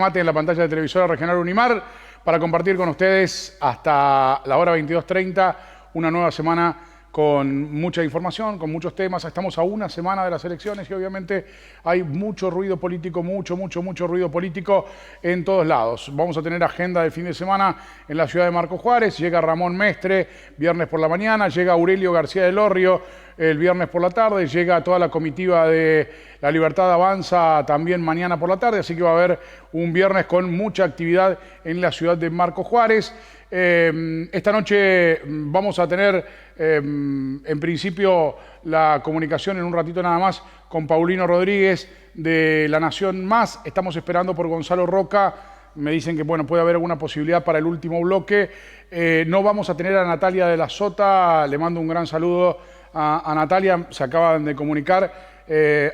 Mate en la pantalla de televisora regional Unimar para compartir con ustedes hasta la hora 22:30 una nueva semana con mucha información, con muchos temas. Estamos a una semana de las elecciones y obviamente hay mucho ruido político, mucho ruido político en todos lados. Vamos a tener agenda de fin de semana en la ciudad de Marcos Juárez. Llega Ramón Mestre viernes por la mañana, llega Aurelio García del Orrio el viernes por la tarde, llega toda la comitiva de La Libertad Avanza también mañana por la tarde, así que va a haber un viernes con mucha actividad en la ciudad de Marcos Juárez. Esta noche vamos a tener en principio la comunicación en un ratito nada más con Paulino Rodríguez de La Nación Más. Estamos esperando por Gonzalo Roca. Me dicen que bueno, puede haber alguna posibilidad para el último bloque. No vamos a tener a Natalia de la Sota. Le mando un gran saludo a Natalia. Se acaban de comunicar.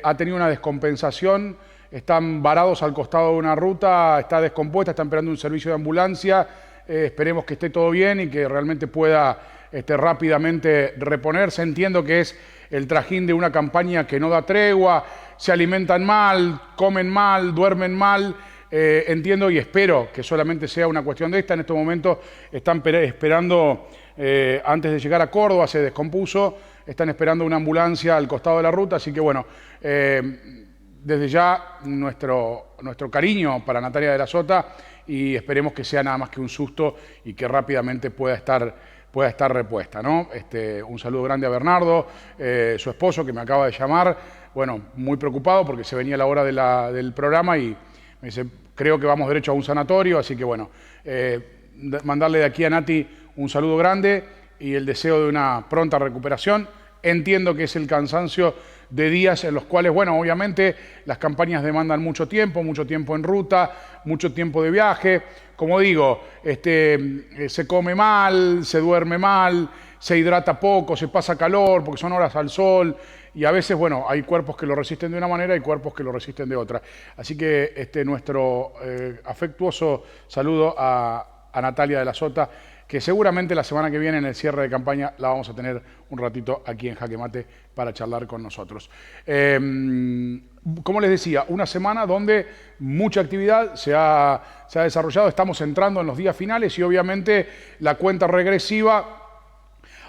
Ha tenido una descompensación. Están varados al costado de una ruta. Está descompuesta. Está esperando un servicio de ambulancia. Esperemos que esté todo bien y que realmente pueda rápidamente reponerse. Entiendo que es el trajín de una campaña que no da tregua. Se alimentan mal, comen mal, duermen mal. Entiendo y espero que solamente sea una cuestión de esta. En estos momentos están esperando, antes de llegar a Córdoba, se descompuso, están esperando una ambulancia al costado de la ruta, así que bueno, desde ya nuestro cariño para Natalia de la Sota y esperemos que sea nada más que un susto y que rápidamente pueda estar repuesta, ¿no? Un saludo grande a Bernardo, su esposo, que me acaba de llamar, bueno, muy preocupado porque se venía la hora del programa y me dice, creo que vamos derecho a un sanatorio, así que bueno, mandarle de aquí a Nati un saludo grande y el deseo de una pronta recuperación. Entiendo que es el cansancio de días en los cuales, bueno, obviamente las campañas demandan mucho tiempo en ruta, mucho tiempo de viaje. Como digo, se come mal, se duerme mal, se hidrata poco, se pasa calor porque son horas al sol y a veces, bueno, hay cuerpos que lo resisten de una manera y cuerpos que lo resisten de otra. Así que nuestro afectuoso saludo a Natalia de la Sota, que seguramente la semana que viene en el cierre de campaña la vamos a tener un ratito aquí en Jaque Mate para charlar con nosotros. Como les decía, una semana donde mucha actividad se ha desarrollado, estamos entrando en los días finales y obviamente la cuenta regresiva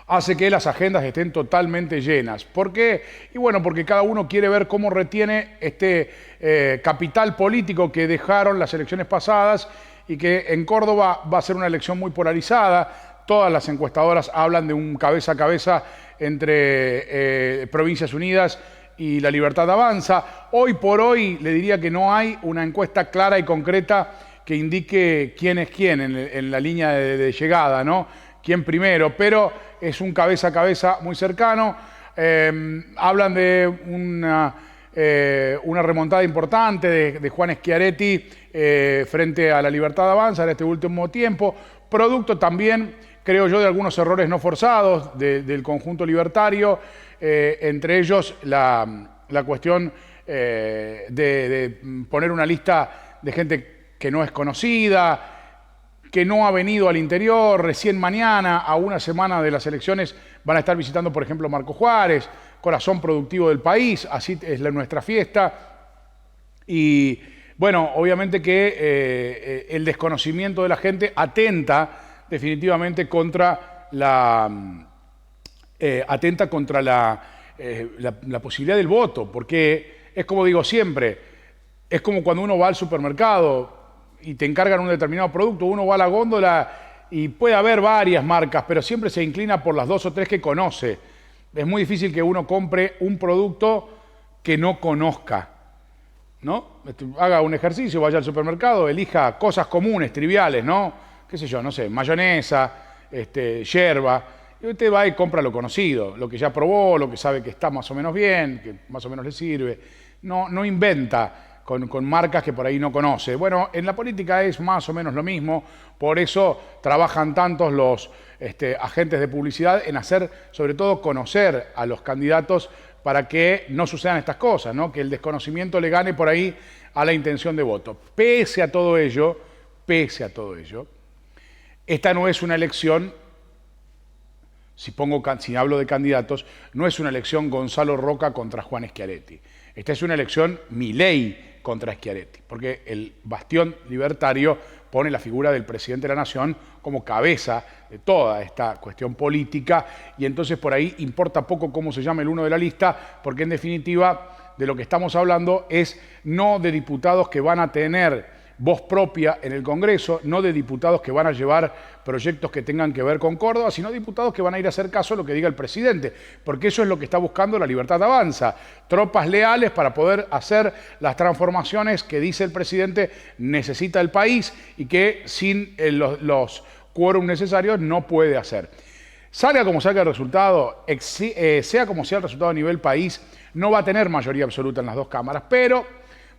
hace que las agendas estén totalmente llenas. ¿Por qué? Y bueno, porque cada uno quiere ver cómo retiene capital político que dejaron las elecciones pasadas y que en Córdoba va a ser una elección muy polarizada. Todas las encuestadoras hablan de un cabeza a cabeza entre Provincias Unidas y La Libertad Avanza. Hoy por hoy le diría que no hay una encuesta clara y concreta que indique quién es quién en la línea de llegada, ¿no? Quién primero, pero es un cabeza a cabeza muy cercano. Hablan de una remontada importante de Juan Schiaretti frente a La Libertad Avanza en este último tiempo, producto también, creo yo, de algunos errores no forzados del conjunto libertario, entre ellos la cuestión de poner una lista de gente que no es conocida, que no ha venido al interior. Recién mañana, a una semana de las elecciones, van a estar visitando, por ejemplo, Marcos Juárez, corazón productivo del país, así es nuestra fiesta. Y bueno, obviamente que el desconocimiento de la gente atenta definitivamente contra la posibilidad del voto, porque es como digo siempre, es como cuando uno va al supermercado y te encargan un determinado producto, uno va a la góndola y puede haber varias marcas, pero siempre se inclina por las 2 o 3 que conoce. Es muy difícil que uno compre un producto que no conozca, ¿no? Haga un ejercicio, vaya al supermercado, elija cosas comunes, triviales, ¿no? Qué sé yo, no sé, mayonesa, yerba, y usted va y compra lo conocido, lo que ya probó, lo que sabe que está más o menos bien, que más o menos le sirve. No inventa con marcas que por ahí no conoce. Bueno, en la política es más o menos lo mismo, por eso trabajan tantos los agentes de publicidad en hacer, sobre todo, conocer a los candidatos para que no sucedan estas cosas, ¿no? Que el desconocimiento le gane por ahí a la intención de voto. Pese a todo ello, esta no es una elección, si hablo de candidatos, no es una elección Gonzalo Roca contra Juan Schiaretti. Esta es una elección Milei contra Schiaretti, porque el bastión libertario pone la figura del presidente de la Nación como cabeza de toda esta cuestión política, y entonces por ahí importa poco cómo se llame el uno de la lista, porque en definitiva de lo que estamos hablando es no de diputados que van a tener voz propia en el Congreso, no de diputados que van a llevar proyectos que tengan que ver con Córdoba, sino diputados que van a ir a hacer caso a lo que diga el presidente, porque eso es lo que está buscando La Libertad Avanza, tropas leales para poder hacer las transformaciones que dice el presidente necesita el país y que sin los quórum necesarios no puede hacer. Salga como salga el resultado, sea como sea el resultado a nivel país, no va a tener mayoría absoluta en las dos cámaras, pero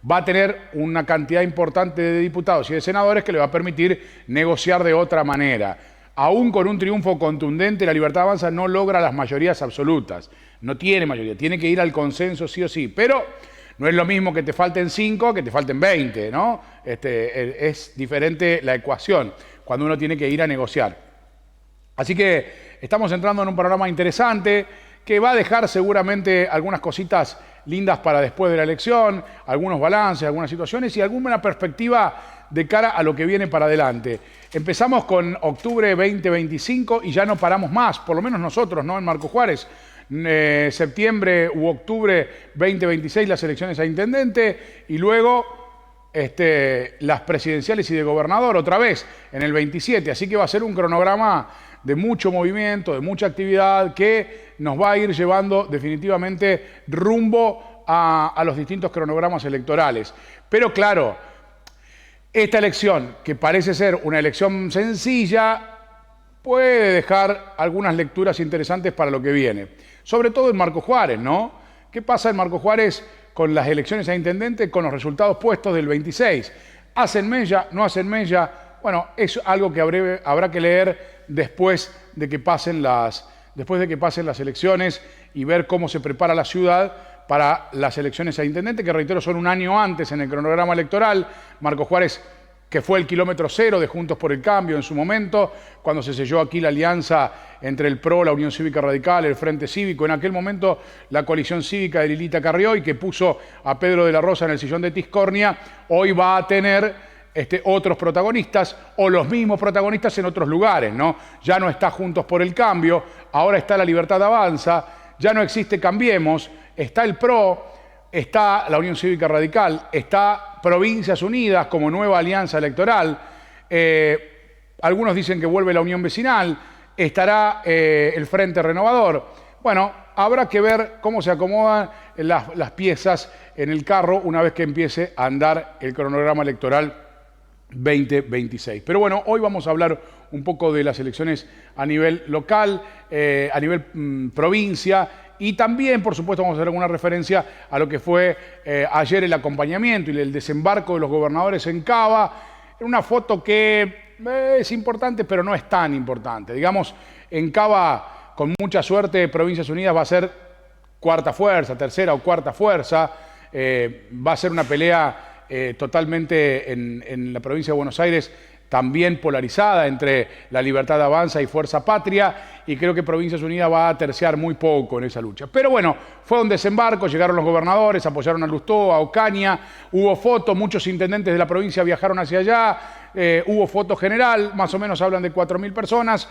va a tener una cantidad importante de diputados y de senadores que le va a permitir negociar de otra manera. Aún con un triunfo contundente, La Libertad Avanza no logra las mayorías absolutas. No tiene mayoría, tiene que ir al consenso sí o sí. Pero no es lo mismo que te falten 5 que te falten 20, ¿no? Es diferente la ecuación cuando uno tiene que ir a negociar. Así que estamos entrando en un panorama interesante que va a dejar seguramente algunas cositas lindas para después de la elección, algunos balances, algunas situaciones y alguna perspectiva de cara a lo que viene para adelante. Empezamos con octubre 2025 y ya no paramos más, por lo menos nosotros, ¿no? En Marco Juárez. Septiembre u octubre 2026 las elecciones a intendente y luego las presidenciales y de gobernador otra vez en el 27. Así que va a ser un cronograma de mucho movimiento, de mucha actividad que nos va a ir llevando definitivamente rumbo a los distintos cronogramas electorales. Pero claro, esta elección, que parece ser una elección sencilla, puede dejar algunas lecturas interesantes para lo que viene. Sobre todo en Marco Juárez, ¿no? ¿Qué pasa en Marco Juárez con las elecciones a intendente, con los resultados puestos del 26? ¿Hacen mella? ¿No hacen mella? Bueno, es algo que habrá que leer después de que pasen las elecciones y ver cómo se prepara la ciudad para las elecciones a intendente, que reitero son un año antes en el cronograma electoral. Marco Juárez, que fue el kilómetro cero de Juntos por el Cambio en su momento, cuando se selló aquí la alianza entre el PRO, la Unión Cívica Radical, el Frente Cívico, en aquel momento la coalición cívica de Lilita Carrió, y que puso a Pedro de la Rosa en el sillón de Tiscornia, hoy va a tener otros protagonistas o los mismos protagonistas en otros lugares, ¿no? Ya no está Juntos por el Cambio, ahora está La Libertad Avanza, ya no existe Cambiemos, está el PRO, está la Unión Cívica Radical, está Provincias Unidas como nueva alianza electoral, algunos dicen que vuelve la Unión Vecinal, estará el Frente Renovador. Bueno, habrá que ver cómo se acomodan las piezas en el carro una vez que empiece a andar el cronograma electoral 2026. Pero bueno, hoy vamos a hablar un poco de las elecciones a nivel local, a nivel provincia, y también, por supuesto, vamos a hacer alguna referencia a lo que fue ayer el acompañamiento y el desembarco de los gobernadores en Cava, en una foto que es importante, pero no es tan importante. Digamos, en Cava, con mucha suerte, Provincias Unidas va a ser cuarta fuerza, tercera o cuarta fuerza, va a ser una pelea totalmente en la provincia de Buenos Aires también polarizada entre La Libertad Avanza y Fuerza Patria, y creo que Provincias Unidas va a terciar muy poco en esa lucha. Pero bueno, fue un desembarco, llegaron los gobernadores, apoyaron a Lustó, a Ocaña, hubo fotos, muchos intendentes de la provincia viajaron hacia allá, hubo foto general, más o menos hablan de 4.000 personas,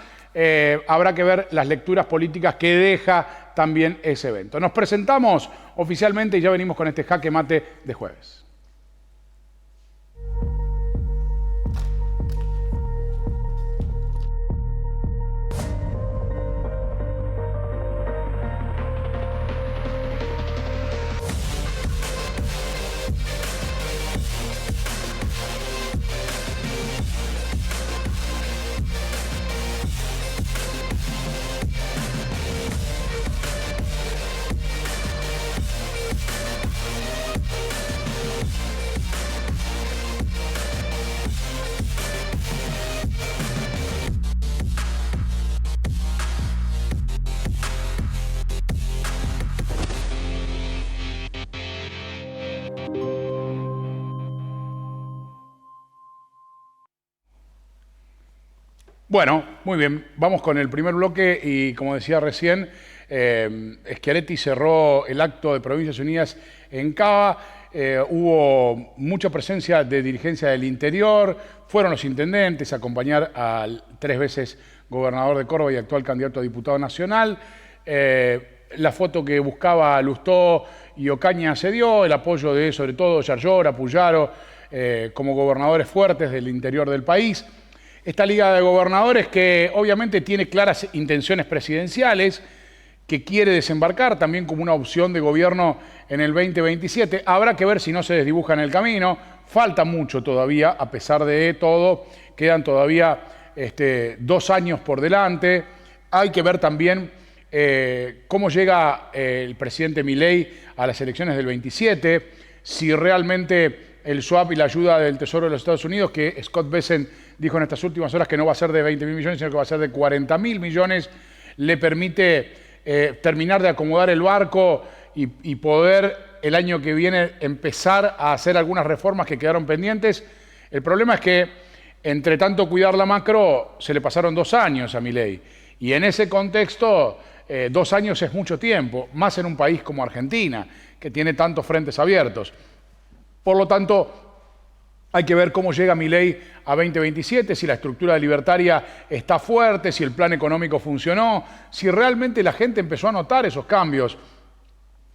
habrá que ver las lecturas políticas que deja también ese evento. Nos presentamos oficialmente y ya venimos con este jaque mate de jueves. Bueno, muy bien, vamos con el primer bloque y como decía recién, Schiaretti cerró el acto de Provincias Unidas en Cava. Hubo mucha presencia de dirigencia del interior, fueron los intendentes a acompañar al 3 veces gobernador de Córdoba y actual candidato a diputado nacional. La foto que buscaba Lustó y Ocaña se dio, el apoyo de sobre todo Yarlora, Puyaro, como gobernadores fuertes del interior del país. Esta liga de gobernadores que obviamente tiene claras intenciones presidenciales, que quiere desembarcar también como una opción de gobierno en el 2027. Habrá que ver si no se desdibuja en el camino. Falta mucho todavía, a pesar de todo. Quedan todavía 2 años por delante. Hay que ver también cómo llega el presidente Milei a las elecciones del 27, si realmente el swap y la ayuda del Tesoro de los Estados Unidos, que Scott Bessent dijo en estas últimas horas que no va a ser de 20.000 millones, sino que va a ser de 40.000 millones, le permite terminar de acomodar el barco y poder el año que viene empezar a hacer algunas reformas que quedaron pendientes. El problema es que, entre tanto cuidar la macro, se le pasaron 2 años a Milei. Y en ese contexto, 2 años es mucho tiempo, más en un país como Argentina, que tiene tantos frentes abiertos. Por lo tanto, hay que ver cómo llega Milei a 2027, si la estructura libertaria está fuerte, si el plan económico funcionó, si realmente la gente empezó a notar esos cambios.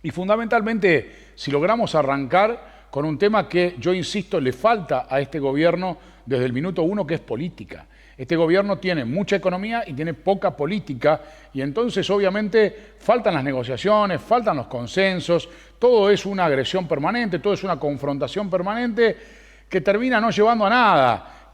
Y fundamentalmente, si logramos arrancar con un tema que, yo insisto, le falta a este gobierno desde el minuto 1, que es política. Este gobierno tiene mucha economía y tiene poca política, y entonces obviamente faltan las negociaciones, faltan los consensos, todo es una agresión permanente, todo es una confrontación permanente que termina no llevando a nada,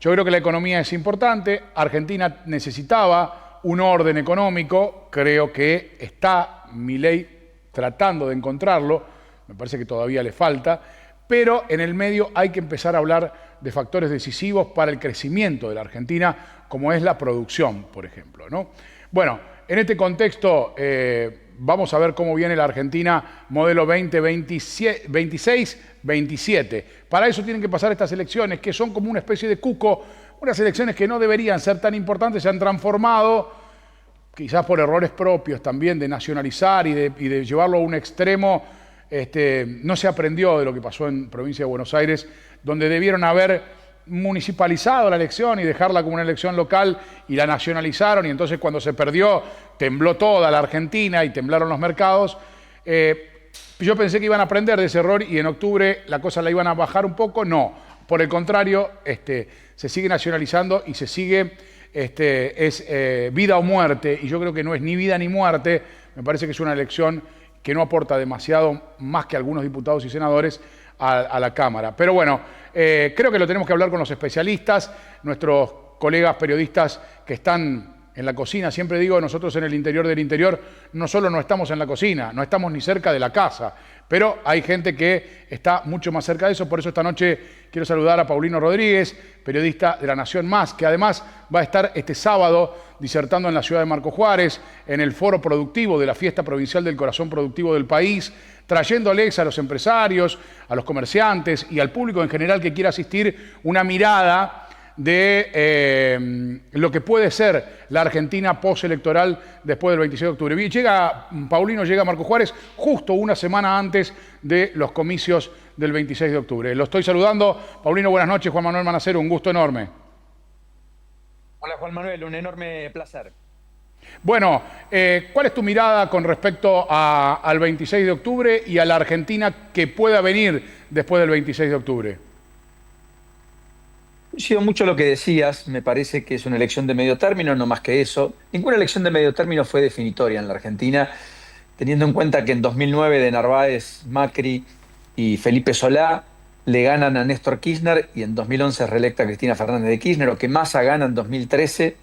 Yo creo que la economía es importante. Argentina necesitaba un orden económico, creo que está Milei tratando de encontrarlo, me parece que todavía le falta, pero en el medio hay que empezar a hablar de factores decisivos para el crecimiento de la Argentina, como es la producción, por ejemplo, ¿no? Bueno, en este contexto vamos a ver cómo viene la Argentina modelo 2026-27. Para eso tienen que pasar estas elecciones, que son como una especie de cuco, unas elecciones que no deberían ser tan importantes, se han transformado, quizás por errores propios también, de nacionalizar y de llevarlo a un extremo. No se aprendió de lo que pasó en provincia de Buenos Aires, donde debieron haber municipalizado la elección y dejarla como una elección local, y la nacionalizaron, y entonces cuando se perdió tembló toda la Argentina y temblaron los mercados. Yo pensé que iban a aprender de ese error y en octubre la cosa la iban a bajar un poco. No, por el contrario, se sigue nacionalizando y se sigue, vida o muerte, y yo creo que no es ni vida ni muerte. Me parece que es una elección que no aporta demasiado más que algunos diputados y senadores a la Cámara. Pero bueno, creo que lo tenemos que hablar con los especialistas, nuestros colegas periodistas que están en la cocina. Siempre digo, nosotros en el interior del interior no solo no estamos en la cocina, no estamos ni cerca de la casa, pero hay gente que está mucho más cerca de eso. Por eso esta noche quiero saludar a Paulino Rodríguez, periodista de La Nación Más, que además va a estar este sábado disertando en la ciudad de Marco Juárez, en el foro productivo de la Fiesta Provincial del Corazón Productivo del país, trayéndoles a los empresarios, a los comerciantes y al público en general que quiera asistir una mirada de lo que puede ser la Argentina postelectoral después del 26 de octubre. Paulino llega a Marco Juárez justo una semana antes de los comicios del 26 de octubre. Lo estoy saludando. Paulino, buenas noches. Juan Manuel Manacero, un gusto enorme. Hola Juan Manuel, un enorme placer. Bueno, ¿cuál es tu mirada con respecto al 26 de octubre y a la Argentina que pueda venir después del 26 de octubre? Coincido mucho lo que decías, me parece que es una elección de medio término, no más que eso. Ninguna elección de medio término fue definitoria en la Argentina, teniendo en cuenta que en 2009 de Narváez, Macri y Felipe Solá le ganan a Néstor Kirchner, y en 2011 es reelecta Cristina Fernández de Kirchner, o que Massa gana en 2013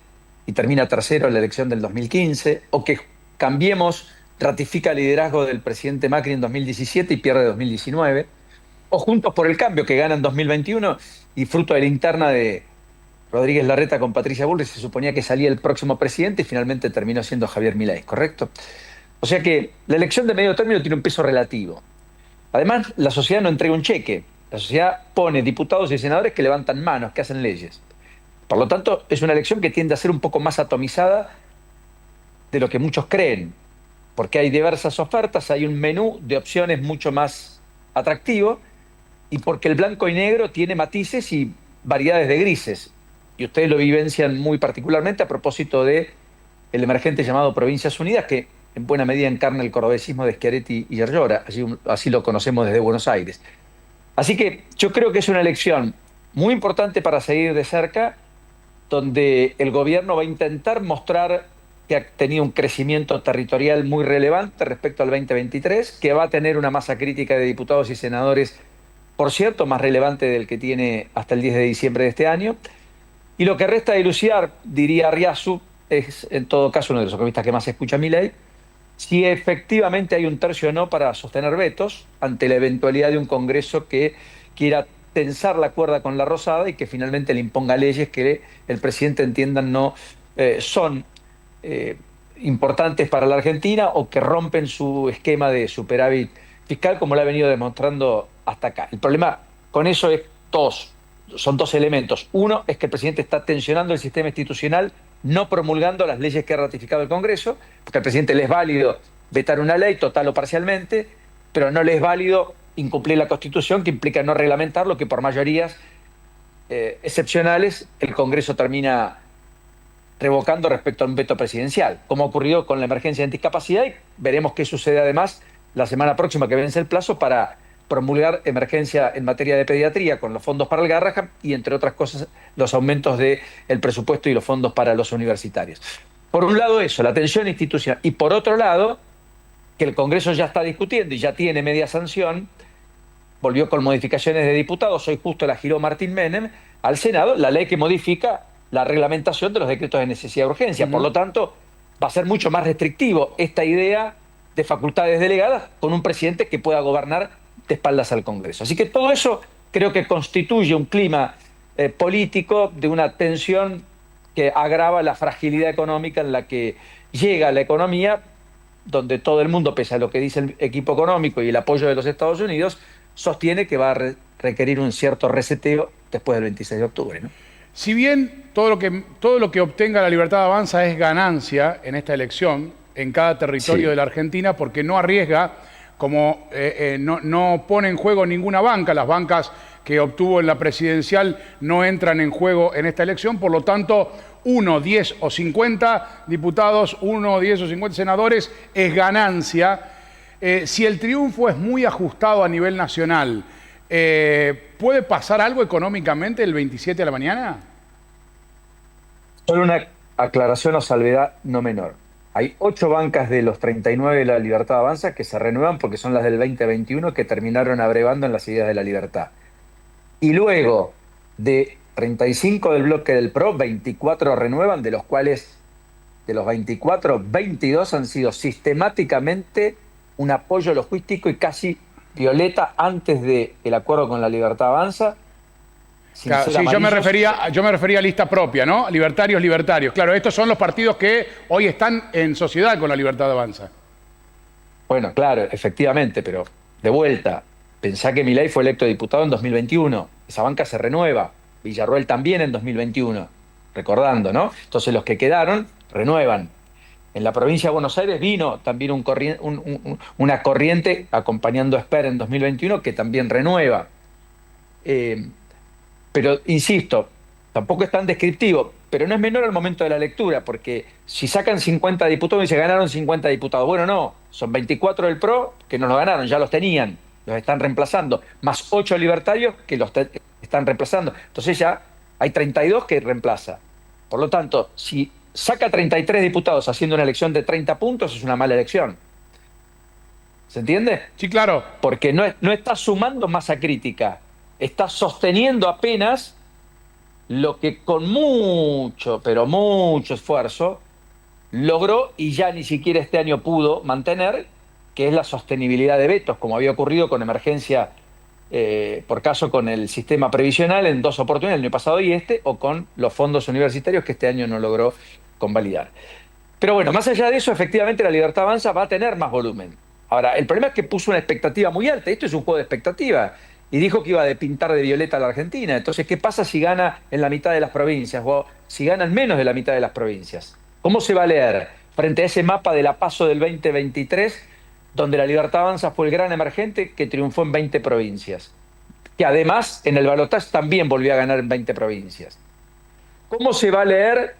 y termina tercero en la elección del 2015, o que Cambiemos ratifica el liderazgo del presidente Macri en 2017 y pierde en 2019, o Juntos por el Cambio, que gana en 2021 y fruto de la interna de Rodríguez Larreta con Patricia Bullrich se suponía que salía el próximo presidente y finalmente terminó siendo Javier Milei, ¿correcto? O sea que la elección de medio término tiene un peso relativo. Además, la sociedad no entrega un cheque. La sociedad pone diputados y senadores que levantan manos, que hacen leyes. Por lo tanto, es una elección que tiende a ser un poco más atomizada de lo que muchos creen, porque hay diversas ofertas, hay un menú de opciones mucho más atractivo y porque el blanco y negro tiene matices y variedades de grises. Y ustedes lo vivencian muy particularmente a propósito de el emergente llamado Provincias Unidas, que en buena medida encarna el cordobesismo de Schiaretti y Yerllora, así lo conocemos desde Buenos Aires. Así que yo creo que es una elección muy importante para seguir de cerca, donde el gobierno va a intentar mostrar que ha tenido un crecimiento territorial muy relevante respecto al 2023, que va a tener una masa crítica de diputados y senadores, por cierto, más relevante del que tiene hasta el 10 de diciembre de este año. Y lo que resta de dilucidar, diría Arriazu, es en todo caso uno de los economistas que más escucha Milei, si efectivamente hay un tercio o no para sostener vetos ante la eventualidad de un Congreso que quiera tensar la cuerda con la Rosada y que finalmente le imponga leyes que el presidente entienda no son importantes para la Argentina o que rompen su esquema de superávit fiscal como lo ha venido demostrando hasta acá. El problema con eso es son dos elementos. Uno es que el presidente está tensionando el sistema institucional, no promulgando las leyes que ha ratificado el Congreso, porque al presidente le es válido vetar una ley total o parcialmente, pero no le es válido incumplir la Constitución, que implica no reglamentar lo que por mayorías excepcionales el Congreso termina revocando respecto a un veto presidencial, como ha ocurrido con la emergencia de discapacidad, y veremos qué sucede además la semana próxima que vence el plazo para promulgar emergencia en materia de pediatría con los fondos para el Garrahan y, entre otras cosas, los aumentos del presupuesto y los fondos para los universitarios. Por un lado eso, la tensión institucional, y por otro lado, que el Congreso ya está discutiendo y ya tiene media sanción, volvió con modificaciones de diputados, hoy justo la giró Martín Menem, al Senado, la ley que modifica la reglamentación de los decretos de necesidad de urgencia. Por lo tanto, va a ser mucho más restrictivo esta idea de facultades delegadas con un presidente que pueda gobernar de espaldas al Congreso. Así que todo eso creo que constituye un clima político de una tensión que agrava la fragilidad económica en la que llega la economía, donde todo el mundo, pese a lo que dice el equipo económico y el apoyo de los Estados Unidos, sostiene que va a requerir un cierto reseteo después del 26 de octubre, ¿no? Si bien todo lo que obtenga la Libertad Avanza es ganancia en esta elección, en cada territorio de la Argentina, porque no arriesga, como no pone en juego ninguna banca, las bancas que obtuvo en la presidencial no entran en juego en esta elección, por lo tanto, 1, 10 o 50 diputados, 1, 10 o 50 senadores es ganancia. Si el triunfo es muy ajustado a nivel nacional, ¿puede pasar algo económicamente el 27 a la mañana? Solo una aclaración o salvedad no menor. Hay 8 bancas de los 39 de la Libertad Avanza que se renuevan porque son las del 2021 que terminaron abrevando en las ideas de la libertad. Y luego de 35 del bloque del PRO, 24 renuevan, de los cuales, de los 24, 22 han sido sistemáticamente un apoyo logístico y casi violeta antes del acuerdo con la Libertad Avanza. Claro, sí, yo me refería a lista propia, ¿no? Libertarios. Claro, estos son los partidos que hoy están en sociedad con la Libertad Avanza. Bueno, claro, efectivamente, pero de vuelta, pensá que Milei fue electo diputado en 2021. Esa banca se renueva. Villarroel también en 2021, recordando, ¿no? Entonces los que quedaron renuevan. En la provincia de Buenos Aires vino también una corriente acompañando a Esper en 2021 que también renueva. Pero, insisto, tampoco es tan descriptivo, pero no es menor al momento de la lectura, porque si sacan 50 diputados y se ganaron 50 diputados, bueno, no, son 24 del PRO que no los ganaron, ya los tenían, los están reemplazando, más 8 libertarios que los están reemplazando. Entonces ya hay 32 que reemplaza. Por lo tanto, si saca 33 diputados haciendo una elección de 30 puntos, es una mala elección. ¿Se entiende? Sí, claro. Porque no está sumando masa crítica, está sosteniendo apenas lo que con mucho, pero mucho esfuerzo logró y ya ni siquiera este año pudo mantener, que es la sostenibilidad de vetos, como había ocurrido con emergencia, por caso con el sistema previsional en 2 oportunidades, el año pasado y o con los fondos universitarios que este año no logró convalidar. Pero bueno, más allá de eso, efectivamente la Libertad Avanza va a tener más volumen. Ahora, el problema es que puso una expectativa muy alta. Esto es un juego de expectativa. Y dijo que iba a pintar de violeta a la Argentina. Entonces, ¿qué pasa si gana en la mitad de las provincias? O si gana en menos de la mitad de las provincias. ¿Cómo se va a leer? frente a ese mapa de la PASO del 2023, donde la Libertad Avanza fue el gran emergente que triunfó en 20 provincias, que además en el balotaje también volvió a ganar en 20 provincias. ¿Cómo se va a leer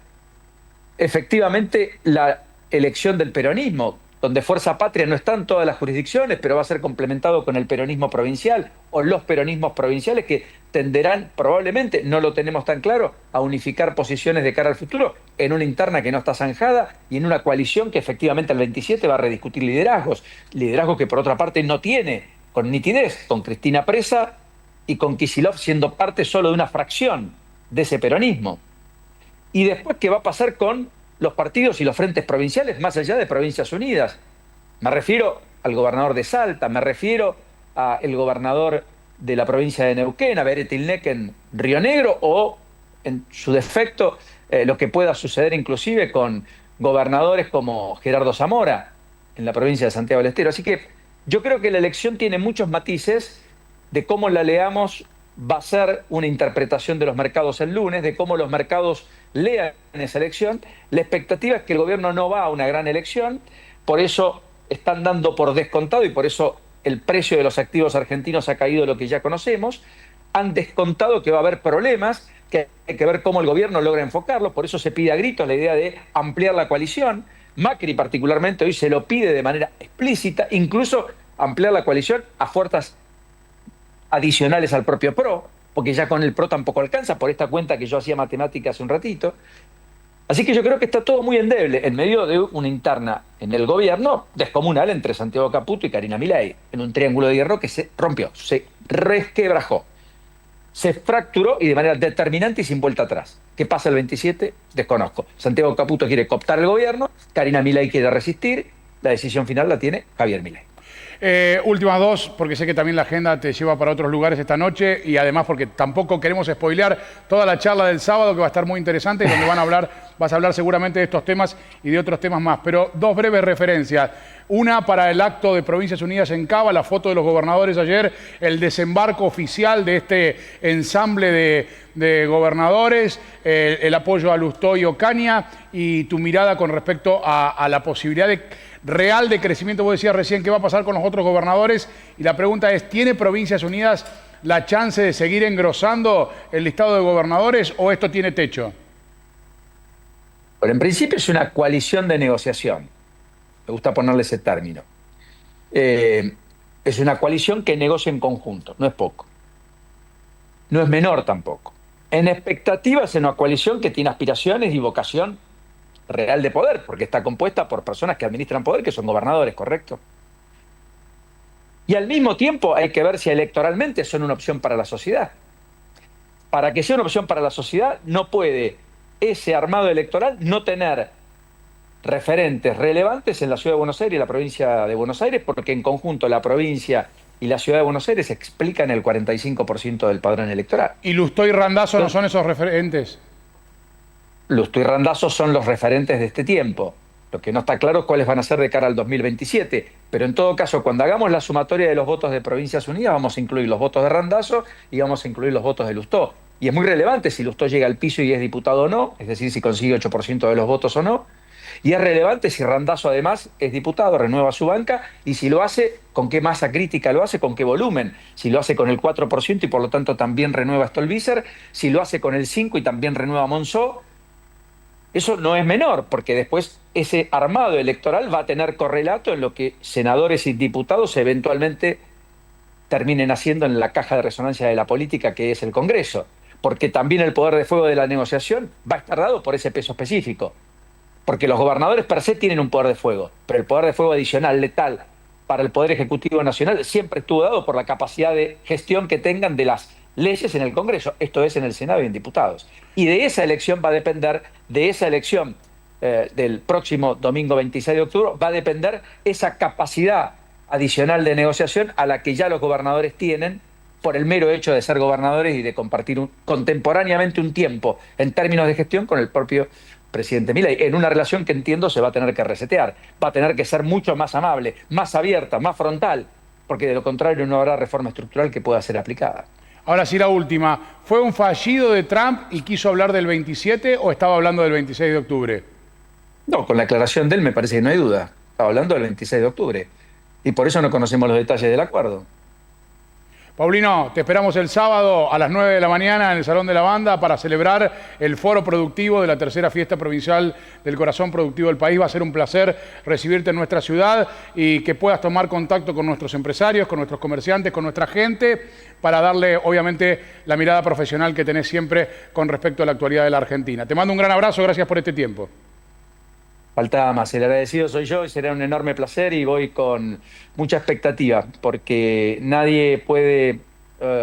efectivamente la elección del peronismo, donde Fuerza Patria no está en todas las jurisdicciones, pero va a ser complementado con el peronismo provincial o los peronismos provinciales que tenderán probablemente, no lo tenemos tan claro, a unificar posiciones de cara al futuro en una interna que no está zanjada y en una coalición que efectivamente el 27 va a rediscutir liderazgos que por otra parte no tiene con nitidez, con Cristina Presa y con Kicillof siendo parte solo de una fracción de ese peronismo. Y después, ¿qué va a pasar con los partidos y los frentes provinciales más allá de Provincias Unidas? Me refiero al gobernador de Salta, me refiero al gobernador de la provincia de Neuquén, a Beretilnec en Río Negro, o en su defecto lo que pueda suceder inclusive con gobernadores como Gerardo Zamora en la provincia de Santiago del Estero. Así que yo creo que la elección tiene muchos matices. De cómo la leamos va a ser una interpretación de los mercados el lunes, de cómo los mercados lean esa elección. La expectativa es que el gobierno no va a una gran elección, por eso están dando por descontado y por eso el precio de los activos argentinos ha caído lo que ya conocemos. Han descontado que va a haber problemas, que hay que ver cómo el gobierno logra enfocarlo, por eso se pide a gritos la idea de ampliar la coalición. Macri particularmente hoy se lo pide de manera explícita, incluso ampliar la coalición a fuerzas adicionales al propio PRO, porque ya con el PRO tampoco alcanza, por esta cuenta que yo hacía matemática hace un ratito. Así que yo creo que está todo muy endeble en medio de una interna en el gobierno descomunal entre Santiago Caputo y Karina Milei, en un triángulo de hierro que se rompió, se resquebrajó, se fracturó y de manera determinante y sin vuelta atrás. ¿Qué pasa el 27? Desconozco. Santiago Caputo quiere cooptar el gobierno, Karina Milei quiere resistir, la decisión final la tiene Javier Milei. Últimas dos, porque sé que también la agenda te lleva para otros lugares esta noche y además porque tampoco queremos spoilear toda la charla del sábado que va a estar muy interesante y donde vas a hablar seguramente de estos temas y de otros temas más. Pero dos breves referencias. Una para el acto de Provincias Unidas en Cava, la foto de los gobernadores ayer, el desembarco oficial de este ensamble de gobernadores, el apoyo a Lustó y Ocaña y tu mirada con respecto a la posibilidad real de crecimiento. Vos decías recién qué va a pasar con los otros gobernadores y la pregunta es, ¿tiene Provincias Unidas la chance de seguir engrosando el listado de gobernadores o esto tiene techo? Bueno, en principio es una coalición de negociación. Me gusta ponerle ese término. Es una coalición que negocia en conjunto, no es poco. No es menor tampoco. En expectativa es una coalición que tiene aspiraciones y vocación real de poder, porque está compuesta por personas que administran poder, que son gobernadores, ¿correcto? Y al mismo tiempo hay que ver si electoralmente son una opción para la sociedad. Para que sea una opción para la sociedad, no puede ese armado electoral no tener referentes relevantes en la Ciudad de Buenos Aires y la provincia de Buenos Aires, porque en conjunto la provincia y la Ciudad de Buenos Aires explican el 45% del padrón electoral. ¿Y Lustó y Randazzo no son esos referentes? Lustó y Randazzo son los referentes de este tiempo. Lo que no está claro es cuáles van a ser de cara al 2027. Pero en todo caso, cuando hagamos la sumatoria de los votos de Provincias Unidas, vamos a incluir los votos de Randazzo y vamos a incluir los votos de Lustó. Y es muy relevante si Lustó llega al piso y es diputado o no, es decir, si consigue 8% de los votos o no. Y es relevante si Randazzo además es diputado, renueva su banca, y si lo hace, con qué masa crítica lo hace, con qué volumen. Si lo hace con el 4% y por lo tanto también renueva Stolbizer, si lo hace con el 5% y también renueva Monzó. Eso no es menor, porque después ese armado electoral va a tener correlato en lo que senadores y diputados eventualmente terminen haciendo en la caja de resonancia de la política, que es el Congreso. Porque también el poder de fuego de la negociación va a estar dado por ese peso específico. Porque los gobernadores per se tienen un poder de fuego, pero el poder de fuego adicional, letal, para el Poder Ejecutivo Nacional siempre estuvo dado por la capacidad de gestión que tengan de las leyes en el Congreso, esto es en el Senado y en diputados. Y de esa elección va a depender, de esa elección del próximo domingo 26 de octubre, va a depender esa capacidad adicional de negociación a la que ya los gobernadores tienen por el mero hecho de ser gobernadores y de compartir contemporáneamente un tiempo en términos de gestión con el propio presidente Milei, en una relación que entiendo se va a tener que resetear, va a tener que ser mucho más amable, más abierta, más frontal, porque de lo contrario no habrá reforma estructural que pueda ser aplicada. Ahora sí, la última. ¿Fue un fallido de Trump y quiso hablar del 27 o estaba hablando del 26 de octubre? No, con la aclaración de él me parece que no hay duda. Estaba hablando del 26 de octubre. Y por eso no conocemos los detalles del acuerdo. Paulino, te esperamos el sábado a las 9 de la mañana en el Salón de la Banda para celebrar el foro productivo de la tercera fiesta provincial del corazón productivo del país. Va a ser un placer recibirte en nuestra ciudad y que puedas tomar contacto con nuestros empresarios, con nuestros comerciantes, con nuestra gente, para darle, obviamente, la mirada profesional que tenés siempre con respecto a la actualidad de la Argentina. Te mando un gran abrazo, gracias por este tiempo. Faltaba más, el agradecido soy yo y será un enorme placer y voy con mucha expectativa porque nadie puede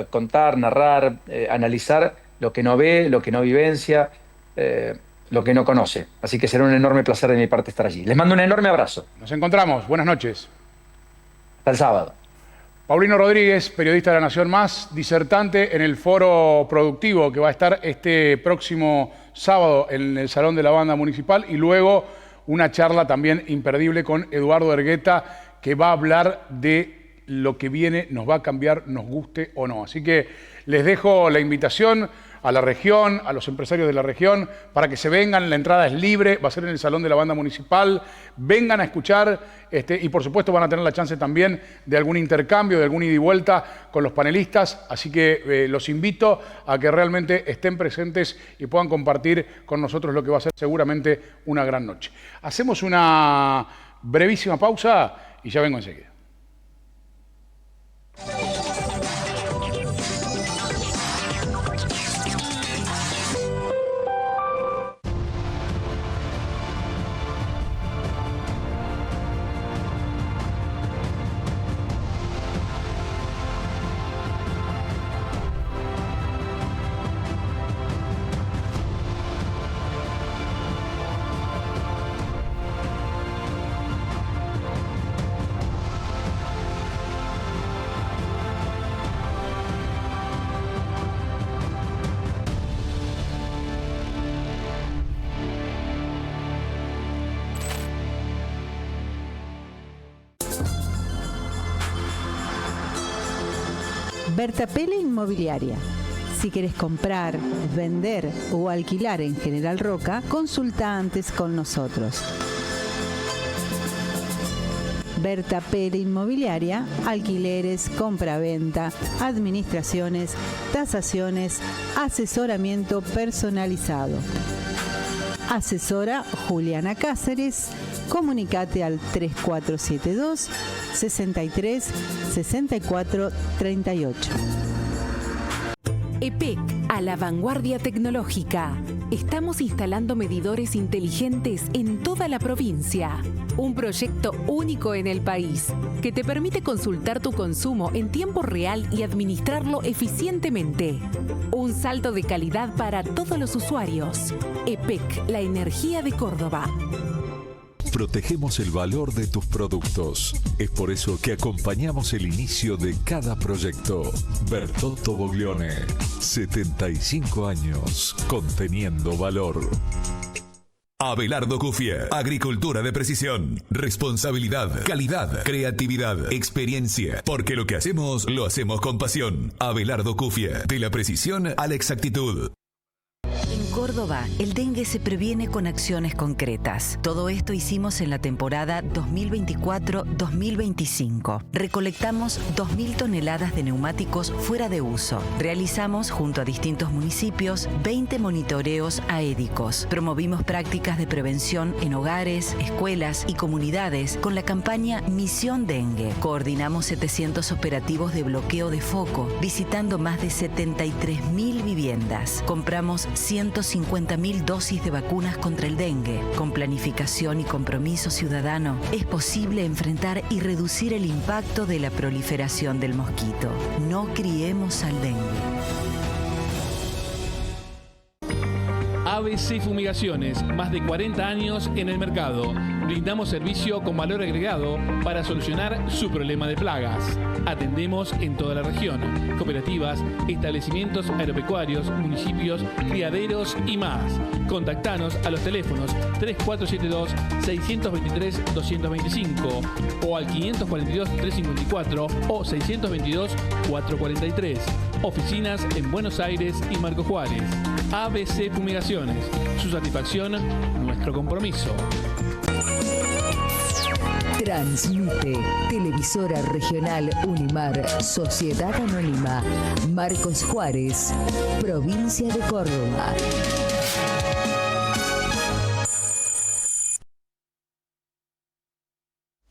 contar, narrar, analizar lo que no ve, lo que no vivencia, lo que no conoce. Así que será un enorme placer de mi parte estar allí. Les mando un enorme abrazo. Nos encontramos, buenas noches. Hasta el sábado. Paulino Rodríguez, periodista de La Nación Más, disertante en el foro productivo que va a estar este próximo sábado en el Salón de la Banda Municipal y luego una charla también imperdible con Eduardo Ergueta, que va a hablar de lo que viene, nos va a cambiar, nos guste o no. Así que les dejo la invitación a la región, a los empresarios de la región, para que se vengan, la entrada es libre, va a ser en el Salón de la Banda Municipal, vengan a escuchar y por supuesto van a tener la chance también de algún intercambio, de algún ida y vuelta con los panelistas, así que los invito a que realmente estén presentes y puedan compartir con nosotros lo que va a ser seguramente una gran noche. Hacemos una brevísima pausa y ya vengo enseguida. Berta Pele Inmobiliaria. Si querés comprar, vender o alquilar en General Roca, consulta antes con nosotros. Berta Pele Inmobiliaria, alquileres, compraventa, administraciones, tasaciones, asesoramiento personalizado. Asesora Juliana Cáceres. Comunicate al 3472 63 64 38. EPEC, a la vanguardia tecnológica. Estamos instalando medidores inteligentes en toda la provincia. Un proyecto único en el país que te permite consultar tu consumo en tiempo real y administrarlo eficientemente. Un salto de calidad para todos los usuarios. EPEC, la energía de Córdoba. Protegemos el valor de tus productos. Es por eso que acompañamos el inicio de cada proyecto. Bertotto Boglione, 75 años, conteniendo valor. Abelardo Cufia, agricultura de precisión, responsabilidad, calidad, creatividad, experiencia, porque lo que hacemos, lo hacemos con pasión. Abelardo Cufia, de la precisión a la exactitud. En Córdoba, el dengue se previene con acciones concretas. Todo esto hicimos en la temporada 2024-2025. Recolectamos 2.000 toneladas de neumáticos fuera de uso. Realizamos, junto a distintos municipios, 20 monitoreos aédicos. Promovimos prácticas de prevención en hogares, escuelas y comunidades con la campaña Misión Dengue. Coordinamos 700 operativos de bloqueo de foco, visitando más de 73.000 viviendas. Compramos 150.000 dosis de vacunas contra el dengue. Con planificación y compromiso ciudadano, es posible enfrentar y reducir el impacto de la proliferación del mosquito. No criemos al dengue. ABC Fumigaciones, más de 40 años en el mercado. Brindamos servicio con valor agregado para solucionar su problema de plagas. Atendemos en toda la región, cooperativas, establecimientos agropecuarios, municipios, criaderos y más. Contactanos a los teléfonos 3472-623-225 o al 542-354 o 622-443. Oficinas en Buenos Aires y Marco Juárez. ABC Fumigaciones. Su satisfacción, nuestro compromiso. Transmite Televisora Regional Unimar, Sociedad Anónima, Marcos Juárez, Provincia de Córdoba.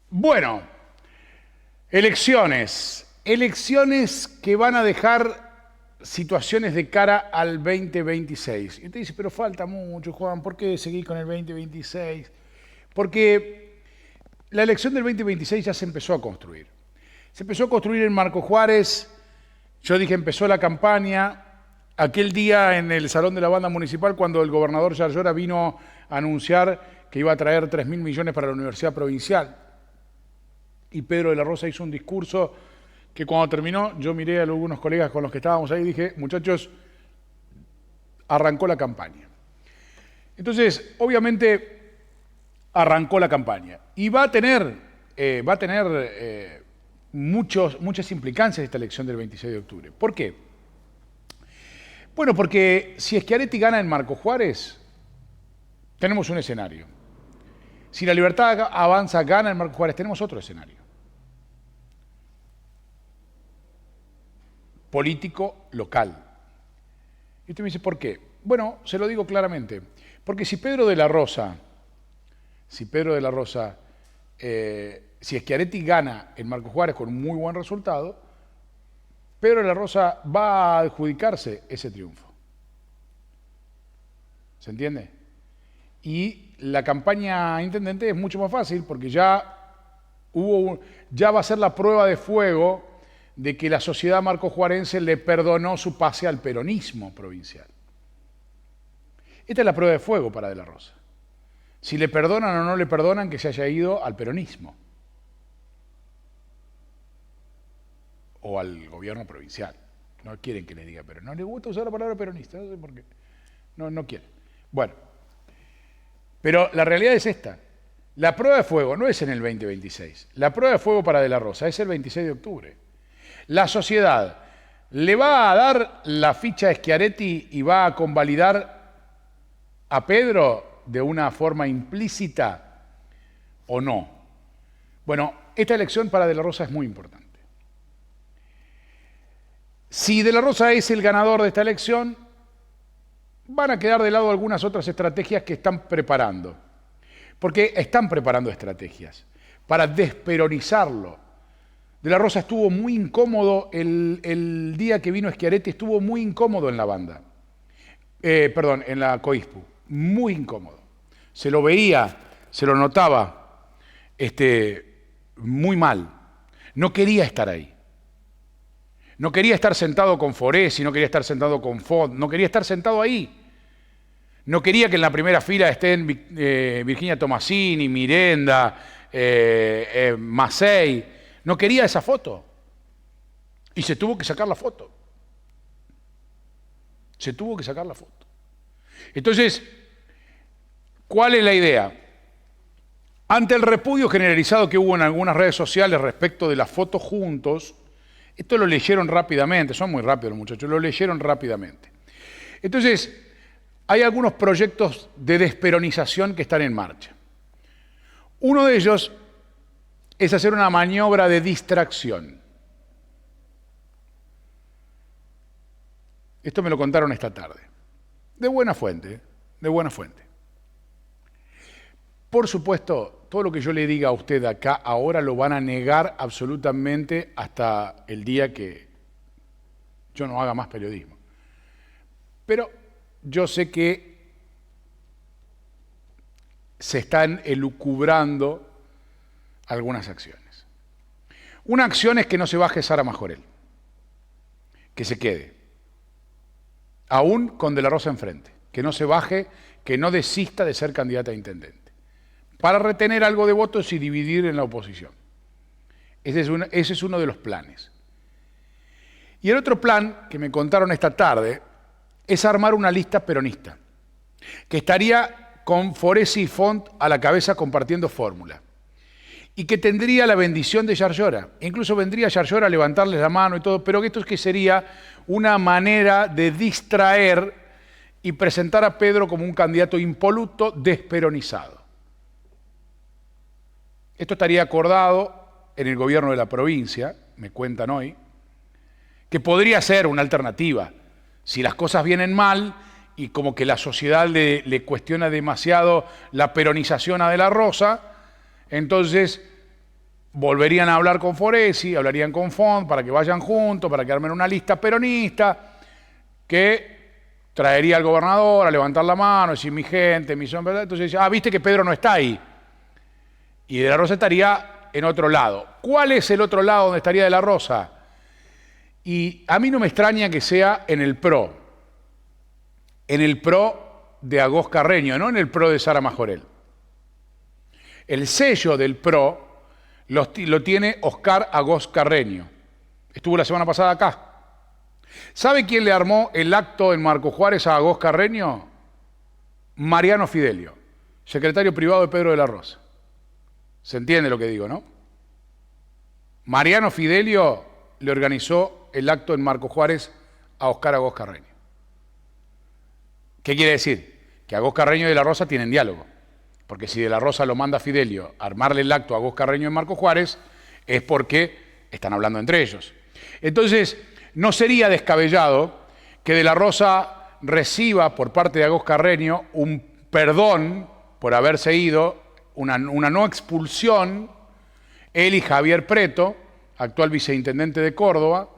Bueno, elecciones que van a dejar situaciones de cara al 2026. Y usted dice, pero falta mucho, Juan, ¿por qué seguir con el 2026? Porque la elección del 2026 ya se empezó a construir. Se empezó a construir en Marcos Juárez, yo dije, empezó la campaña, aquel día en el Salón de la Banda Municipal, cuando el gobernador Yarlora vino a anunciar que iba a traer 3.000 millones para la Universidad Provincial. Y Pedro de la Rosa hizo un discurso que cuando terminó, yo miré a algunos colegas con los que estábamos ahí y dije, muchachos, arrancó la campaña. Entonces, obviamente, arrancó la campaña. Y va a tener muchas implicancias esta elección del 26 de octubre. ¿Por qué? Bueno, porque si Schiaretti gana en Marcos Juárez, tenemos un escenario. Si La Libertad Avanza gana en Marcos Juárez, tenemos otro escenario. Político local. Y usted me dice, ¿por qué? Bueno, se lo digo claramente. Porque si Schiaretti gana en Marcos Juárez con un muy buen resultado, Pedro de la Rosa va a adjudicarse ese triunfo. ¿Se entiende? Y la campaña intendente es mucho más fácil porque ya va a ser la prueba de fuego de que la sociedad marcojuarense le perdonó su pase al peronismo provincial. Esta es la prueba de fuego para De la Rosa. Si le perdonan o no le perdonan que se haya ido al peronismo o al gobierno provincial. No quieren que les diga, pero no les gusta usar la palabra peronista, no sé por qué. No quieren. Bueno, pero la realidad es esta. La prueba de fuego no es en el 2026. La prueba de fuego para De la Rosa es el 26 de octubre. La sociedad le va a dar la ficha a Schiaretti y va a convalidar a Pedro de una forma implícita o no. Bueno, esta elección para De la Rosa es muy importante. Si De la Rosa es el ganador de esta elección, van a quedar de lado algunas otras estrategias que están preparando. Porque están preparando estrategias para desperonizarlo. De la Rosa estuvo muy incómodo el día que vino Schiaretti, estuvo muy incómodo en la banda. En la COISPU. Muy incómodo. Se lo veía, se lo notaba muy mal. No quería estar ahí. No quería estar sentado con Foresi, no quería estar sentado con Font, no quería estar sentado ahí. No quería que en la primera fila estén Virginia Tomasini, Mirenda, Macei. No quería esa foto. Y se tuvo que sacar la foto. Se tuvo que sacar la foto. Entonces, ¿cuál es la idea? Ante el repudio generalizado que hubo en algunas redes sociales respecto de las fotos juntos, esto lo leyeron rápidamente, son muy rápidos los muchachos, lo leyeron rápidamente. Entonces, hay algunos proyectos de desperonización que están en marcha. Uno de ellos es hacer una maniobra de distracción. Esto me lo contaron esta tarde. De buena fuente, de buena fuente. Por supuesto, todo lo que yo le diga a usted acá ahora lo van a negar absolutamente hasta el día que yo no haga más periodismo. Pero yo sé que se están elucubrando algunas acciones. Una acción es que no se baje Sara Majorel, que se quede, aún con De la Rosa enfrente, que no se baje, que no desista de ser candidata a intendente, para retener algo de votos y dividir en la oposición. Ese es uno de los planes. Y el otro plan, que me contaron esta tarde, es armar una lista peronista, que estaría con Foresi y Font a la cabeza compartiendo fórmula, y que tendría la bendición de Yarlora. Incluso vendría Yarlora a levantarles la mano y todo, pero esto es que sería una manera de distraer y presentar a Pedro como un candidato impoluto, desperonizado. Esto estaría acordado en el gobierno de la provincia, me cuentan hoy, que podría ser una alternativa. Si las cosas vienen mal y como que la sociedad le cuestiona demasiado la peronización a De la Rosa, entonces volverían a hablar con Foresi, hablarían con Font para que vayan juntos, para que armen una lista peronista que traería al gobernador a levantar la mano, decir mi gente, mi sombra. Entonces dice, viste que Pedro no está ahí. Y De la Rosa estaría en otro lado. ¿Cuál es el otro lado donde estaría De la Rosa? Y a mí no me extraña que sea en el PRO. En el PRO de Agós Carreño, no en el PRO de Sara Majorel. El sello del PRO lo tiene Oscar Agós Carreño. Estuvo la semana pasada acá. ¿Sabe quién le armó el acto en Marco Juárez a Agós Carreño? Mariano Fidelio, secretario privado de Pedro de la Rosa. ¿Se entiende lo que digo, no? Mariano Fidelio le organizó el acto en Marco Juárez a Oscar Agós Carreño. ¿Qué quiere decir? Que Agós Carreño y De la Rosa tienen diálogo. Porque si De la Rosa lo manda a Fidelio a armarle el acto a Agós Carreño en Marco Juárez, es porque están hablando entre ellos. Entonces, no sería descabellado que De la Rosa reciba por parte de Agós Carreño un perdón por haberse ido, una no expulsión, él y Javier Preto, actual viceintendente de Córdoba,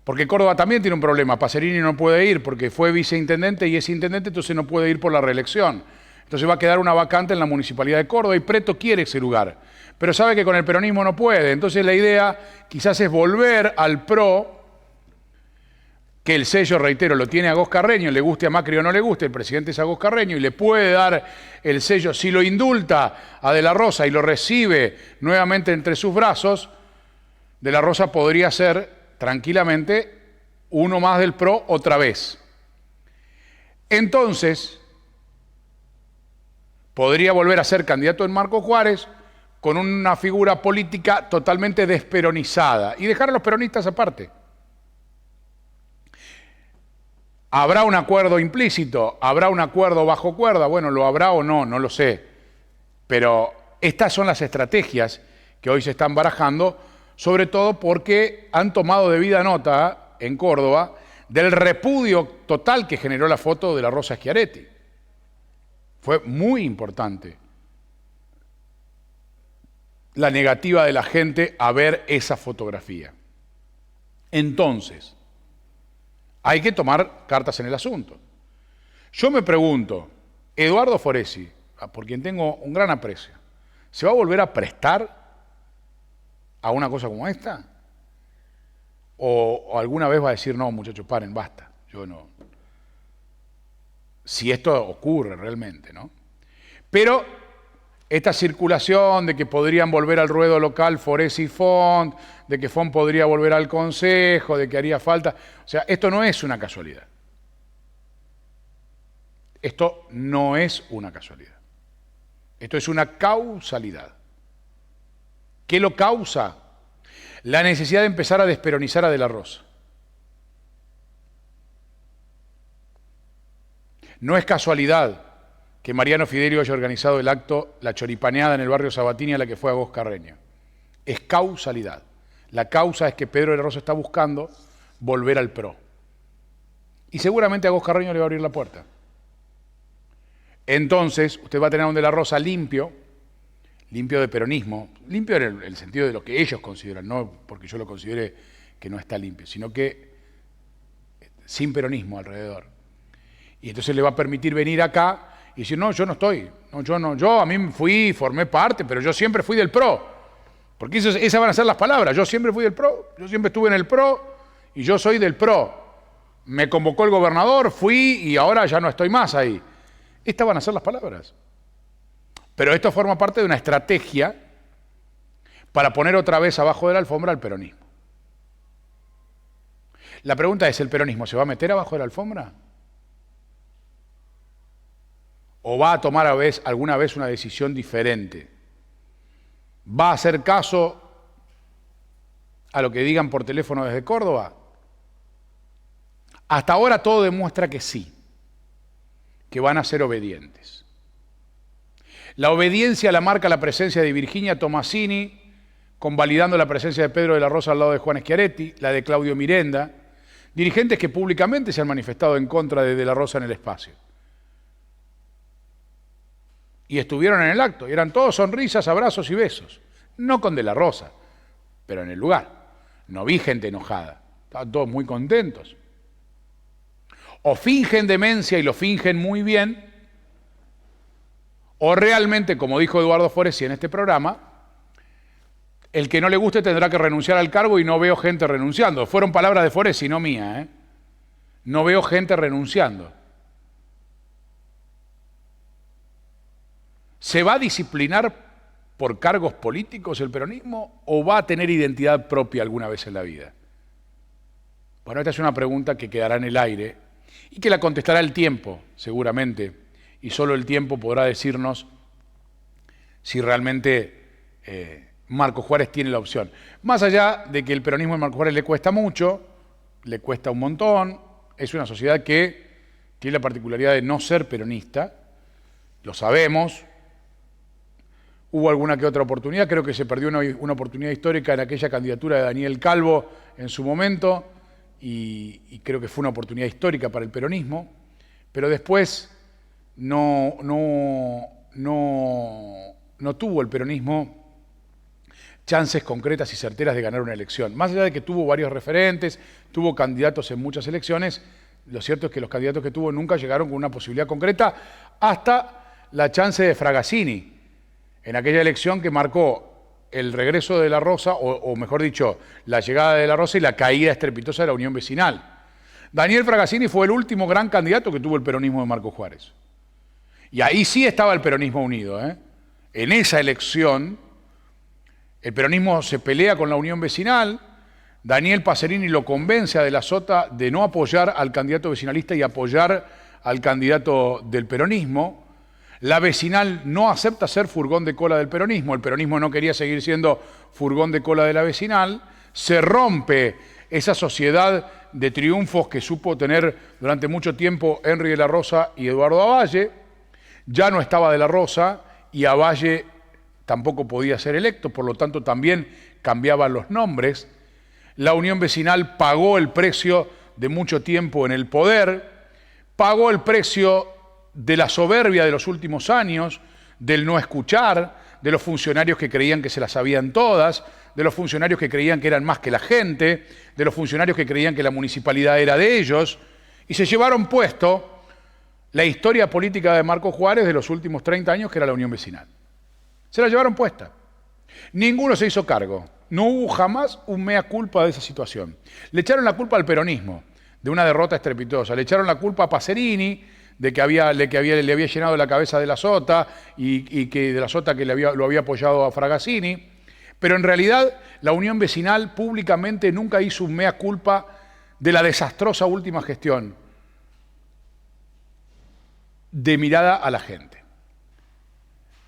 porque Córdoba también tiene un problema. Pacerini no puede ir porque fue viceintendente y es intendente, entonces no puede ir por la reelección. Entonces va a quedar una vacante en la Municipalidad de Córdoba y Preto quiere ese lugar. Pero sabe que con el peronismo no puede. Entonces la idea quizás es volver al PRO, que el sello, reitero, lo tiene Agós Carreño, le guste a Macri o no le guste, el presidente es Agós Carreño y le puede dar el sello. Si lo indulta a De la Rosa y lo recibe nuevamente entre sus brazos, De la Rosa podría ser tranquilamente uno más del PRO otra vez. Entonces, podría volver a ser candidato en Marco Juárez con una figura política totalmente desperonizada y dejar a los peronistas aparte. ¿Habrá un acuerdo implícito? ¿Habrá un acuerdo bajo cuerda? Bueno, lo habrá o no, no lo sé. Pero estas son las estrategias que hoy se están barajando, sobre todo porque han tomado debida nota en Córdoba del repudio total que generó la foto de la Rosa Schiaretti. Fue muy importante la negativa de la gente a ver esa fotografía. Entonces, hay que tomar cartas en el asunto. Yo me pregunto, Eduardo Foresi, por quien tengo un gran aprecio, ¿se va a volver a prestar a una cosa como esta? ¿O alguna vez va a decir, no, muchachos, paren, basta, yo no? Si esto ocurre realmente, ¿no? Pero esta circulación de que podrían volver al ruedo local Foresi y Font, de que Font podría volver al Consejo, de que haría falta... O sea, esto no es una casualidad. Esto no es una casualidad. Esto es una causalidad. ¿Qué lo causa? La necesidad de empezar a desperonizar a De la Rosa. No es casualidad que Mariano Fidelio haya organizado el acto La Choripaneada en el barrio Sabatini a la que fue Agós Carreño. Es causalidad. La causa es que Pedro de la Rosa está buscando volver al PRO. Y seguramente Agós Carreño le va a abrir la puerta. Entonces, usted va a tener a un De la Rosa limpio de peronismo, limpio en el sentido de lo que ellos consideran, no porque yo lo considere que no está limpio, sino que sin peronismo alrededor. Y entonces le va a permitir venir acá y decir, no, yo no estoy, no, yo a mí formé parte, pero yo siempre fui del PRO. Porque esas van a ser las palabras, yo siempre fui del PRO, yo siempre estuve en el PRO y yo soy del PRO. Me convocó el gobernador, fui y ahora ya no estoy más ahí. Estas van a ser las palabras. Pero esto forma parte de una estrategia para poner otra vez abajo de la alfombra al peronismo. La pregunta es, ¿el peronismo se va a meter abajo de la alfombra? ¿O va a tomar alguna vez una decisión diferente? ¿Va a hacer caso a lo que digan por teléfono desde Córdoba? Hasta ahora todo demuestra que sí, que van a ser obedientes. La obediencia la marca la presencia de Virginia Tomasini, convalidando la presencia de Pedro de la Rosa al lado de Juan Schiaretti, la de Claudio Mirenda, dirigentes que públicamente se han manifestado en contra de la Rosa en el espacio. Y estuvieron en el acto, y eran todos sonrisas, abrazos y besos. No con De la Rosa, pero en el lugar. No vi gente enojada, estaban todos muy contentos. O fingen demencia y lo fingen muy bien, o realmente, como dijo Eduardo Foresi en este programa, el que no le guste tendrá que renunciar al cargo y no veo gente renunciando. Fueron palabras de Foresi, no mía, ¿eh? No veo gente renunciando. ¿Se va a disciplinar por cargos políticos el peronismo o va a tener identidad propia alguna vez en la vida? Bueno, esta es una pregunta que quedará en el aire y que la contestará el tiempo, seguramente, y solo el tiempo podrá decirnos si realmente Marco Juárez tiene la opción. Más allá de que el peronismo a Marco Juárez le cuesta mucho, le cuesta un montón, es una sociedad que tiene la particularidad de no ser peronista, lo sabemos. Hubo alguna que otra oportunidad, creo que se perdió una oportunidad histórica en aquella candidatura de Daniel Calvo en su momento, y creo que fue una oportunidad histórica para el peronismo, pero después no tuvo el peronismo chances concretas y certeras de ganar una elección. Más allá de que tuvo varios referentes, tuvo candidatos en muchas elecciones, lo cierto es que los candidatos que tuvo nunca llegaron con una posibilidad concreta hasta la chance de Fragassini, en aquella elección que marcó el regreso de la Rosa, o mejor dicho, la llegada de la Rosa y la caída estrepitosa de la Unión Vecinal. Daniel Fragassini fue el último gran candidato que tuvo el peronismo de Marco Juárez. Y ahí sí estaba el peronismo unido, ¿eh? En esa elección, el peronismo se pelea con la Unión Vecinal, Daniel Pacerini lo convence a De la Sota de no apoyar al candidato vecinalista y apoyar al candidato del peronismo. La vecinal no acepta ser furgón de cola del peronismo, el peronismo no quería seguir siendo furgón de cola de la vecinal, se rompe esa sociedad de triunfos que supo tener durante mucho tiempo Henry de la Rosa y Eduardo Avalle, ya no estaba de la Rosa y Avalle tampoco podía ser electo, por lo tanto también cambiaban los nombres. La Unión Vecinal pagó el precio de mucho tiempo en el poder, pagó el precio de la soberbia de los últimos años, del no escuchar, de los funcionarios que creían que se las sabían todas, de los funcionarios que creían que eran más que la gente, de los funcionarios que creían que la municipalidad era de ellos, y se llevaron puesto la historia política de Marco Juárez de los últimos 30 años, que era la Unión Vecinal. Se la llevaron puesta. Ninguno se hizo cargo. No hubo jamás un mea culpa de esa situación. Le echaron la culpa al peronismo, de una derrota estrepitosa. Le echaron la culpa a Pacerini, de que le había llenado la cabeza de la Sota y que de la Sota que lo había apoyado a Fragassini. Pero en realidad la Unión Vecinal públicamente nunca hizo un mea culpa de la desastrosa última gestión de mirada a la gente.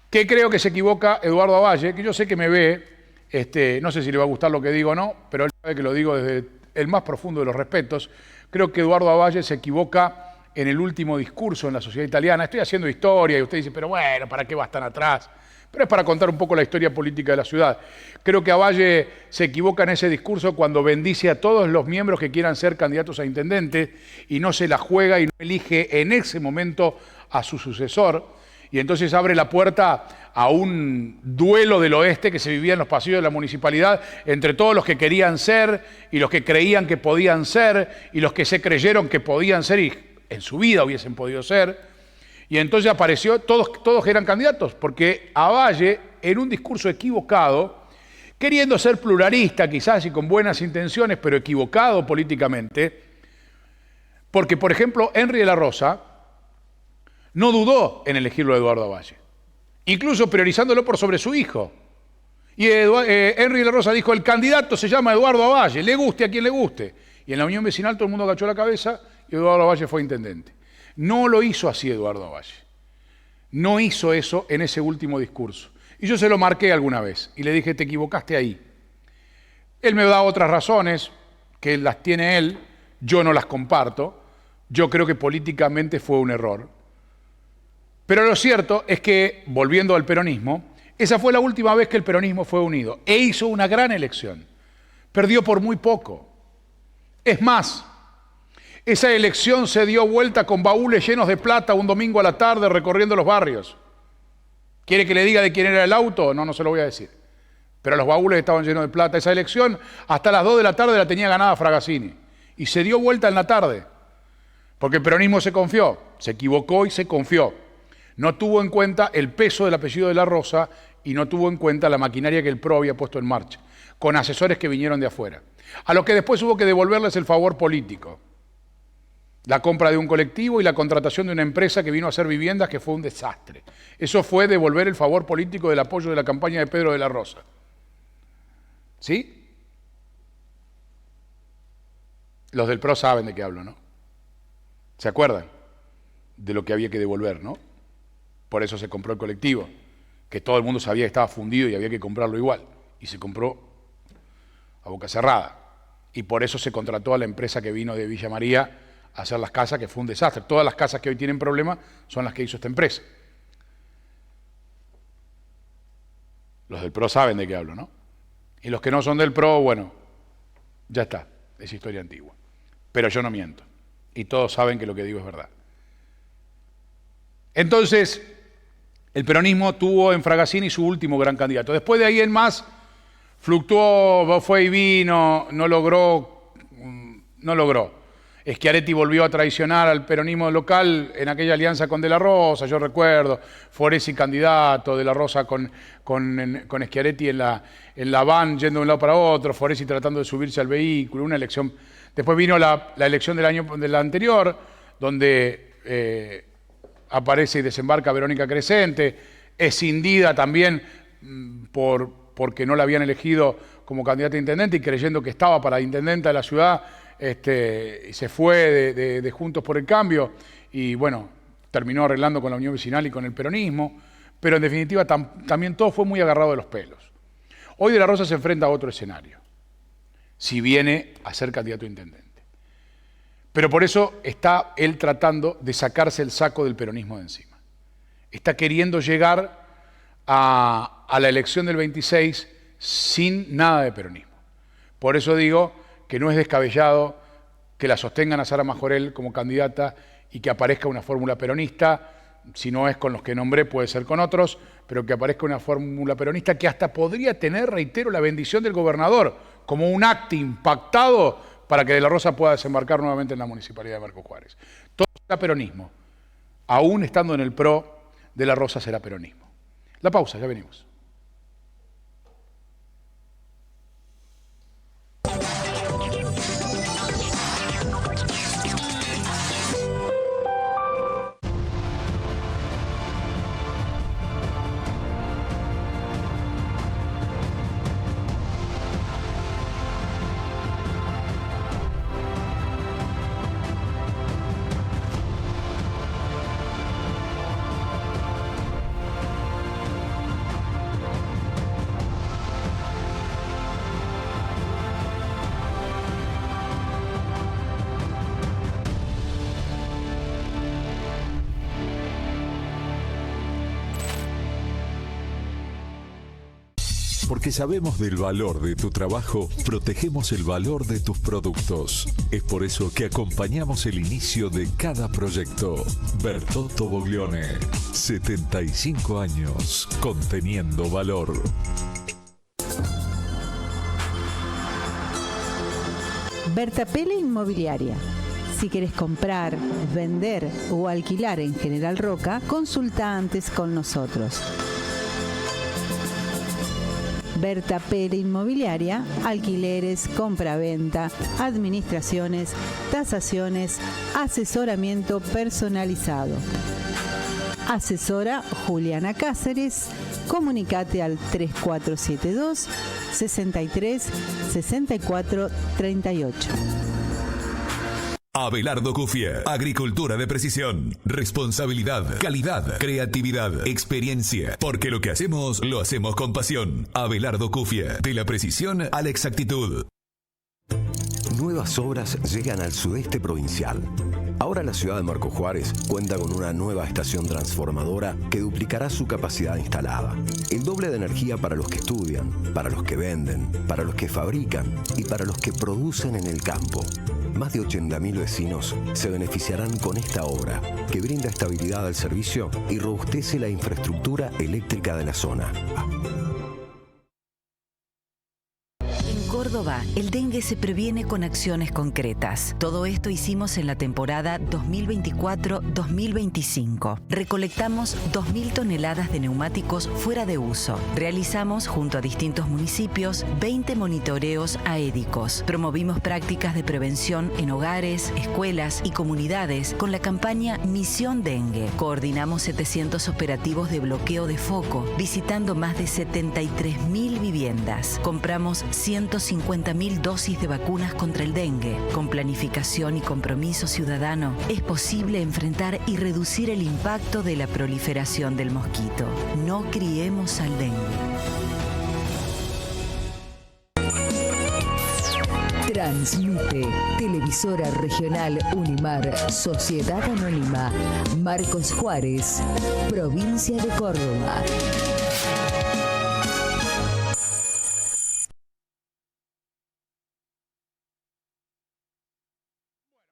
Que creo que se equivoca Eduardo Avalle, que yo sé que me ve, no sé si le va a gustar lo que digo o no, pero él sabe que lo digo desde el más profundo de los respetos. Creo que Eduardo Avalle se equivoca en el último discurso en la sociedad italiana. Estoy haciendo historia y usted dice, pero bueno, ¿para qué vas tan atrás? Pero es para contar un poco la historia política de la ciudad. Creo que Avalle se equivoca en ese discurso cuando bendice a todos los miembros que quieran ser candidatos a intendente y no se la juega y no elige en ese momento a su sucesor. Y entonces abre la puerta a un duelo del oeste que se vivía en los pasillos de la municipalidad entre todos los que querían ser y los que creían que podían ser y los que se creyeron que podían ser y en su vida hubiesen podido ser. Y entonces apareció, todos eran candidatos, porque Avalle, en un discurso equivocado, queriendo ser pluralista quizás y con buenas intenciones, pero equivocado políticamente, porque, por ejemplo, Henry de la Rosa no dudó en elegirlo a Eduardo Avalle, incluso priorizándolo por sobre su hijo. Y Henry de la Rosa dijo, el candidato se llama Eduardo Avalle, le guste a quien le guste. Y en la Unión Vecinal todo el mundo agachó la cabeza y Eduardo Avalle fue intendente. No lo hizo así Eduardo Avalle. No hizo eso en ese último discurso. Y yo se lo marqué alguna vez y le dije, te equivocaste ahí. Él me da otras razones, que las tiene él, yo no las comparto. Yo creo que políticamente fue un error. Pero lo cierto es que, volviendo al peronismo, esa fue la última vez que el peronismo fue unido e hizo una gran elección. Perdió por muy poco. Es más, esa elección se dio vuelta con baúles llenos de plata un domingo a la tarde recorriendo los barrios. ¿Quiere que le diga de quién era el auto? No, no se lo voy a decir. Pero los baúles estaban llenos de plata. Esa elección hasta las 2 de la tarde la tenía ganada Fragazzini. Y se dio vuelta en la tarde. Porque el peronismo se confió, se equivocó y se confió. No tuvo en cuenta el peso del apellido de la Rosa y no tuvo en cuenta la maquinaria que el PRO había puesto en marcha, con asesores que vinieron de afuera. A los que después hubo que devolverles el favor político. La compra de un colectivo y la contratación de una empresa que vino a hacer viviendas, que fue un desastre. Eso fue devolver el favor político del apoyo de la campaña de Pedro de la Rosa. ¿Sí? Los del PRO saben de qué hablo, ¿no? ¿Se acuerdan de lo que había que devolver, no? Por eso se compró el colectivo, que todo el mundo sabía que estaba fundido y había que comprarlo igual. Y se compró a boca cerrada. Y por eso se contrató a la empresa que vino de Villa María a hacer las casas, que fue un desastre. Todas las casas que hoy tienen problemas son las que hizo esta empresa. Los del PRO saben de qué hablo, ¿no? Y los que no son del PRO, bueno, ya está, es historia antigua. Pero yo no miento. Y todos saben que lo que digo es verdad. Entonces, el peronismo tuvo en Fragazzini su último gran candidato. Después de ahí en más, fluctuó, fue y vino, no logró. Schiaretti volvió a traicionar al peronismo local en aquella alianza con De la Rosa, yo recuerdo. Foresi candidato, De la Rosa con Schiaretti en la van yendo de un lado para otro, Foresi tratando de subirse al vehículo, una elección. Después vino la elección del anterior, donde aparece y desembarca Verónica Crescente, escindida también porque no la habían elegido como candidata a intendente y creyendo que estaba para intendenta de la ciudad, y se fue de Juntos por el Cambio y bueno, terminó arreglando con la Unión Vecinal y con el peronismo, pero en definitiva también todo fue muy agarrado de los pelos. Hoy De la Rosa se enfrenta a otro escenario, si viene a ser candidato a intendente. Pero por eso está él tratando de sacarse el saco del peronismo de encima. Está queriendo llegar a la elección del 26 sin nada de peronismo. Por eso digo que no es descabellado que la sostengan a Sara Majorel como candidata y que aparezca una fórmula peronista. Si no es con los que nombré, puede ser con otros, pero que aparezca una fórmula peronista que hasta podría tener, reitero, la bendición del gobernador como un acto impactado para que De la Rosa pueda desembarcar nuevamente en la municipalidad de Marcos Juárez. Todo será peronismo. Aún estando en el PRO, De la Rosa será peronismo. La pausa, ya venimos. Porque sabemos del valor de tu trabajo, protegemos el valor de tus productos. Es por eso que acompañamos el inicio de cada proyecto. Bertotto Boglione, 75 años, conteniendo valor. Bertapele Inmobiliaria. Si querés comprar, vender o alquilar en General Roca, consulta antes con nosotros. Bertapele Inmobiliaria, alquileres, compraventa, administraciones, tasaciones, asesoramiento personalizado. Asesora Juliana Cáceres. Comunicate al 3472 63 64 38. Abelardo Cuffier, agricultura de precisión, responsabilidad, calidad, creatividad, experiencia, porque lo que hacemos, lo hacemos con pasión. Abelardo Cuffier, de la precisión a la exactitud. Nuevas obras llegan al sudeste provincial. Ahora la ciudad de Marcos Juárez cuenta con una nueva estación transformadora que duplicará su capacidad instalada. El doble de energía para los que estudian, para los que venden, para los que fabrican y para los que producen en el campo. Más de 80.000 vecinos se beneficiarán con esta obra, que brinda estabilidad al servicio y robustece la infraestructura eléctrica de la zona. En Córdoba, el dengue se previene con acciones concretas. Todo esto hicimos en la temporada 2024-2025. Recolectamos 2.000 toneladas de neumáticos fuera de uso. Realizamos, junto a distintos municipios, 20 monitoreos aédicos. Promovimos prácticas de prevención en hogares, escuelas y comunidades con la campaña Misión Dengue. Coordinamos 700 operativos de bloqueo de foco, visitando más de 73.000 viviendas. Compramos 150.000 dosis de vacunas contra el dengue. Con planificación y compromiso ciudadano, es posible enfrentar y reducir el impacto de la proliferación del mosquito. No criemos al dengue. Transmite Televisora Regional Unimar, Sociedad Anónima, Marcos Juárez, Provincia de Córdoba.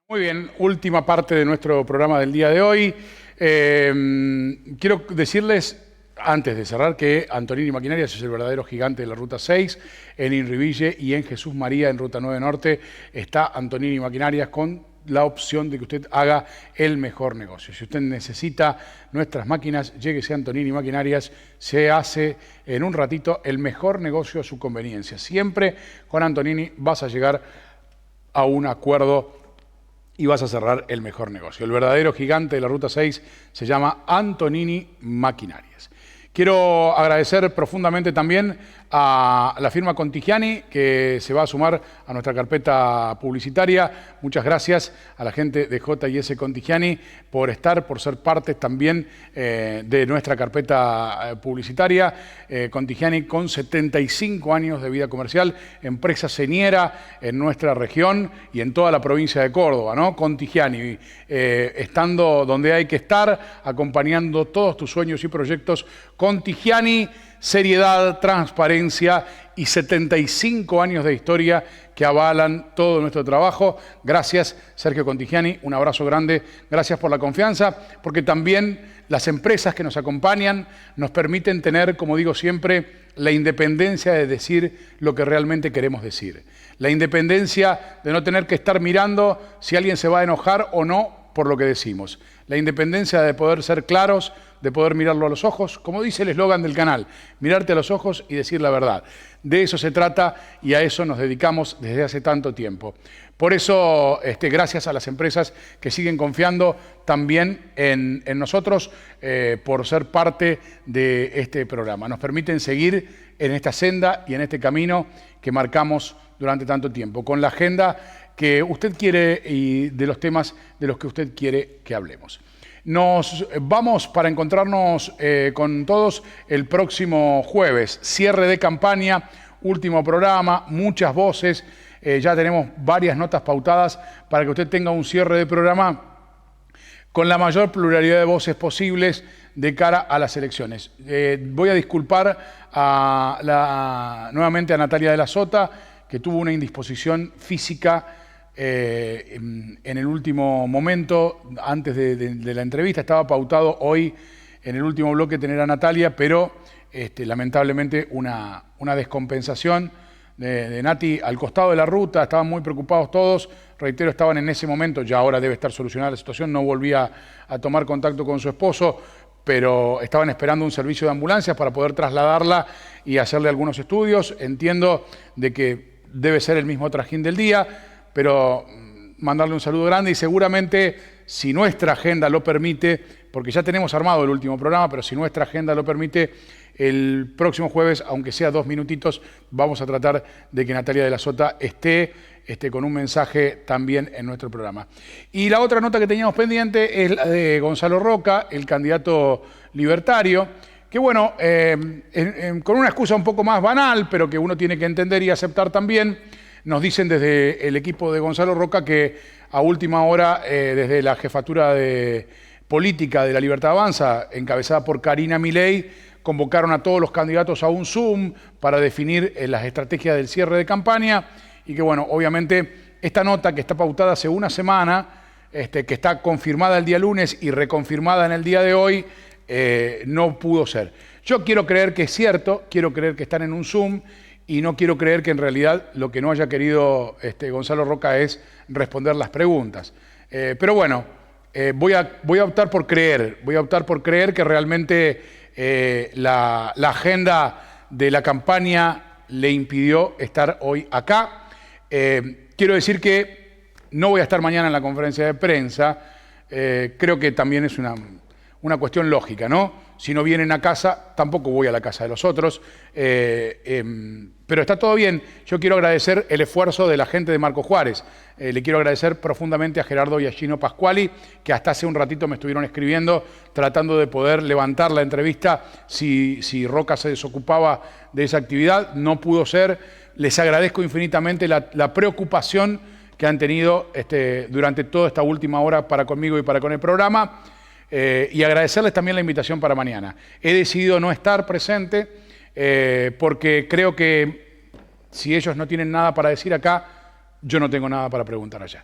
Muy bien, última parte de nuestro programa del día de hoy. Quiero decirles, antes de cerrar, que Antonini Maquinarias es el verdadero gigante de la Ruta 6. En Inriville y en Jesús María, en Ruta 9 Norte, está Antonini Maquinarias con la opción de que usted haga el mejor negocio. Si usted necesita nuestras máquinas, lléguese a Antonini Maquinarias, se hace en un ratito el mejor negocio a su conveniencia. Siempre con Antonini vas a llegar a un acuerdo y vas a cerrar el mejor negocio. El verdadero gigante de la Ruta 6 se llama Antonini Maquinarias. Quiero agradecer profundamente también a la firma Contigiani, que se va a sumar a nuestra carpeta publicitaria. Muchas gracias a la gente de J&S Contigiani por ser parte también de nuestra carpeta publicitaria. Contigiani, con 75 años de vida comercial, empresa señera en nuestra región y en toda la provincia de Córdoba, ¿no? Contigiani, estando donde hay que estar, acompañando todos tus sueños y proyectos. Contigiani, seriedad, transparencia y 75 años de historia que avalan todo nuestro trabajo. Gracias, Sergio Contigiani, un abrazo grande. Gracias por la confianza, porque también las empresas que nos acompañan nos permiten tener, como digo siempre, la independencia de decir lo que realmente queremos decir. La independencia de no tener que estar mirando si alguien se va a enojar o no por lo que decimos. La independencia de poder ser claros, de poder mirarlo a los ojos, como dice el eslogan del canal, mirarte a los ojos y decir la verdad. De eso se trata y a eso nos dedicamos desde hace tanto tiempo. Por eso, gracias a las empresas que siguen confiando también en nosotros por ser parte de este programa. Nos permiten seguir en esta senda y en este camino que marcamos durante tanto tiempo, con la agenda que usted quiere y de los temas de los que usted quiere que hablemos. Nos vamos para encontrarnos con todos el próximo jueves. Cierre de campaña, último programa, muchas voces. Ya tenemos varias notas pautadas para que usted tenga un cierre de programa con la mayor pluralidad de voces posibles de cara a las elecciones. Voy a disculpar nuevamente a Natalia de la Sota, que tuvo una indisposición física en el último momento, antes de la entrevista. Estaba pautado hoy en el último bloque tener a Natalia, pero lamentablemente una descompensación de Nati al costado de la ruta. Estaban muy preocupados todos, reitero, estaban en ese momento, ya ahora debe estar solucionada la situación, no volvía a tomar contacto con su esposo, pero estaban esperando un servicio de ambulancias para poder trasladarla y hacerle algunos estudios. Entiendo de que debe ser el mismo trajín del día, pero mandarle un saludo grande y seguramente, si nuestra agenda lo permite, porque ya tenemos armado el último programa, pero si nuestra agenda lo permite, el próximo jueves, aunque sea 2 minutitos, vamos a tratar de que Natalia de la Sota esté con un mensaje también en nuestro programa. Y la otra nota que teníamos pendiente es la de Gonzalo Roca, el candidato libertario, que bueno, con una excusa un poco más banal, pero que uno tiene que entender y aceptar también. Nos dicen desde el equipo de Gonzalo Roca que a última hora desde la jefatura de política de La Libertad Avanza, encabezada por Karina Milei, convocaron a todos los candidatos a un Zoom para definir las estrategias del cierre de campaña y que, bueno, obviamente esta nota que está pautada hace una semana, que está confirmada el día lunes y reconfirmada en el día de hoy, no pudo ser. Yo quiero creer que es cierto, quiero creer que están en un Zoom y no quiero creer que en realidad lo que no haya querido Gonzalo Roca es responder las preguntas. Pero bueno, voy a optar por creer, que realmente la agenda de la campaña le impidió estar hoy acá. Quiero decir que no voy a estar mañana en la conferencia de prensa. Creo que también es una cuestión lógica, ¿no? Si no vienen a casa, tampoco voy a la casa de los otros. Pero está todo bien. Yo quiero agradecer el esfuerzo de la gente de Marcos Juárez. Le quiero agradecer profundamente a Gerardo y a Gino Pasquali, que hasta hace un ratito me estuvieron escribiendo, tratando de poder levantar la entrevista si Roca se desocupaba de esa actividad. No pudo ser. Les agradezco infinitamente la preocupación que han tenido durante toda esta última hora para conmigo y para con el programa. Y agradecerles también la invitación para mañana. He decidido no estar presente porque creo que si ellos no tienen nada para decir acá, yo no tengo nada para preguntar allá.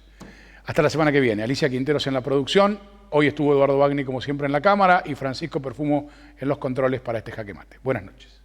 Hasta la semana que viene. Alicia Quinteros en la producción. Hoy estuvo Eduardo Bagni como siempre en la cámara y Francisco Perfumo en los controles para este Jaque Mate. Buenas noches.